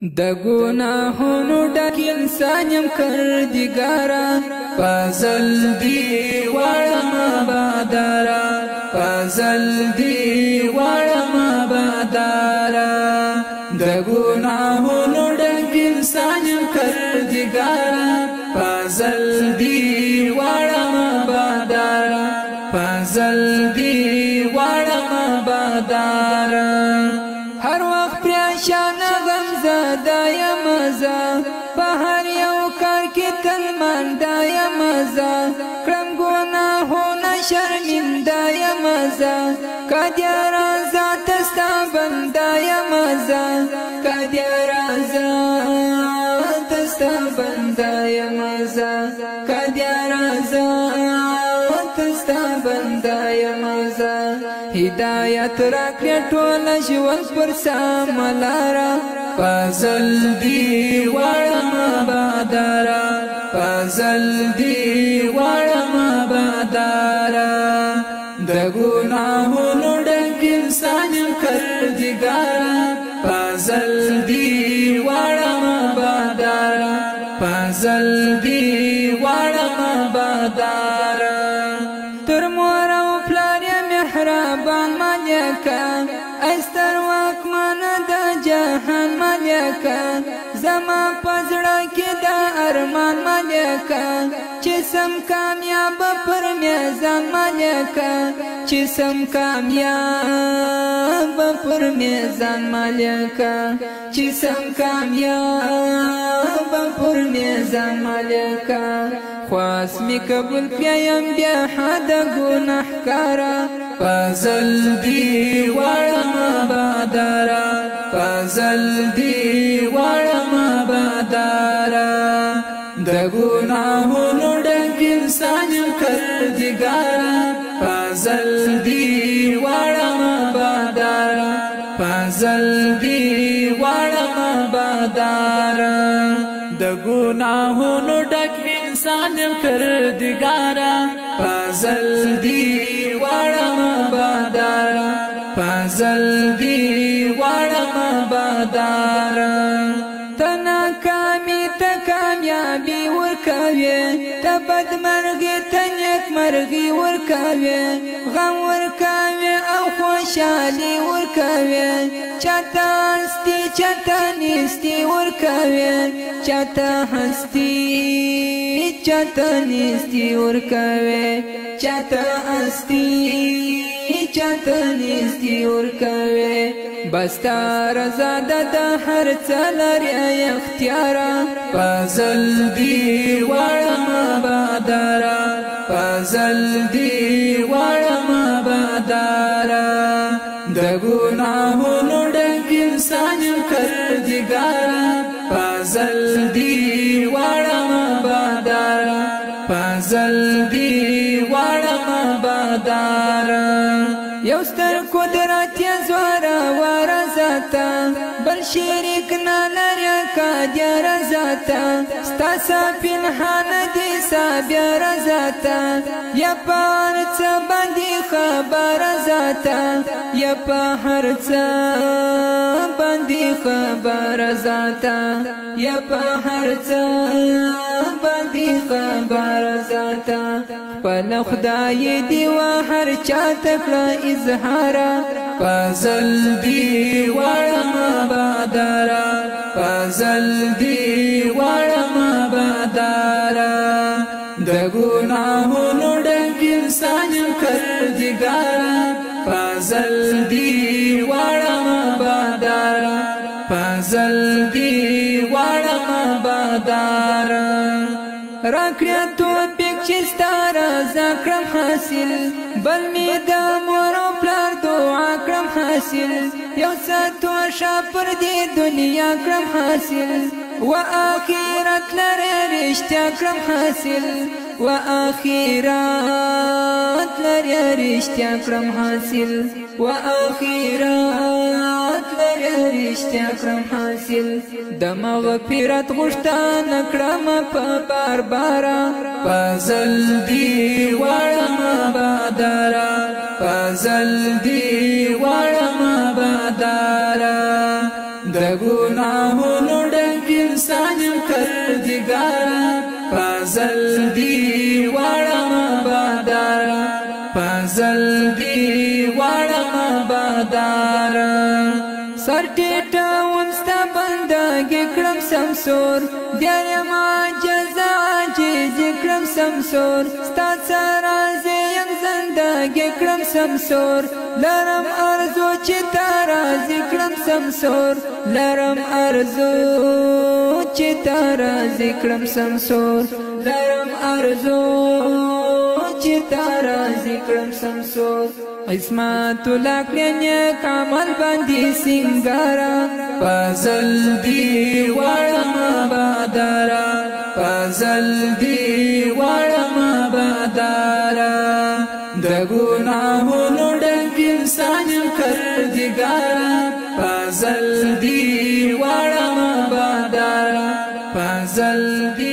د ګناهونو ډک انسان یم کردګارا فضل دی وړم بادارا فضل دی وړم بادارا د ګناهونو ډک انسان یم کردګارا فضل دی وړم بادارا فضل دی وړم بادارا هر وخت پریشان غمزده یم زه په هر یو کار کې تل مانده یم زه کړم ګناهونه شرمنده یم زه که دې راځه ته ستا بنده یم زه که دې راځه ته ستا بنده یم زه که دې راځه ته ستا بنده یم زه هدایت راکړې ټول ژوند پر سمه لاره فضل دی وړم بادارا فضل دی وړم بادارا د ګناهونو ډک انسان یم کردګارا فضل دی وړم بادارا فضل دی وړم بادارا تر مور او پلار یې مهربان ملکه ایستر واکمن د جهان ملکه زما پزړه کې د ارمان ملکه چې سم کامیاب پر میزان ملکه چې سم کامیاب پر میزان ملکه چې سم کامیاب پر میزان ملکه خواس می قبول پیم بیا حد گناهکارا فضل دی وړم بادارا فضل دی وړم بادارا د ګناهونو ډک انسان یم کردګارا فضل دی وړم بادارا فضل دی وړم بادارا د ګناهونو ډک انسان یم کردګارا فضل دی وړم بادارا فضل دی وړم بادارا تنا کامی ته کامیابی ورکوي ته بدمرغي ته نیکمرغي ورکوي غم ورکوي او خوشحالي ورکوي چاته هستی چاته نیستی ورکوي چاته هستی چاته نیستی ورکوي چاته هستی چاته نیستی ورکوي بستا رضا د هر څه لري اختیارا فضل دی وړم بادارا فضل دی وړم بادارا د ګناهونو ډک انسان یم کردګارا فضل دی وړم بادارا فضل دی وړم بادارا یو ستر قدرت یې زوره ورزتا بل شریک نه لري قادر ذاتا ستا پنهان دي صابر ذاتا یا په هر څه باندې خبر ذاتا یا په هر څه باندې خبر ذاتا یا په هر څه باندې خبر ذاتا خپل خدای دی و هر چا تکړه اظهار فضل دی وړم بادارا فضل دی وړم بادارا د ګناهونو ډک انسان یم کردګارا فضل دی وړم بادارا فضل دی وړم بادارا راکړه توفیق چې ستاره زکرم حاصل بل می د مور او پلار دعا کړم حاصل یو ساتو شاپر دی دنیا کړم حاصل و آخرت لره رشتیا کړم حاصل و آخرت لره رشتیا کړم حاصل و آخرت لره رشتیا کړم حاصل د مغفرت غوښتنه کړم په بار بارا فضل دی وړم بادارا فضل دی وړم بادارا د ګناهونو انسان کردگارا پازل دی وارم بادارا پازل دی وارم بادارا سر ټیټه ونستا بندګي کړم سمسور دیانه ما جزا چې کړم سمسور ستا سره زم زندګي کړم سمسور لرم ارزو چې تارا ذکرم سمسور لرم ارزو چې تارا ذکرم سمسور لرم ارزو چې تارا ذکرم سمسور قسمت لاکړنه کامل باندې سنگارا پازل دی وړم بادارا پازل دی وړم بادارا د ګناهونو ډک انسان کردگارا پازل دی وړم بادارا پازل دی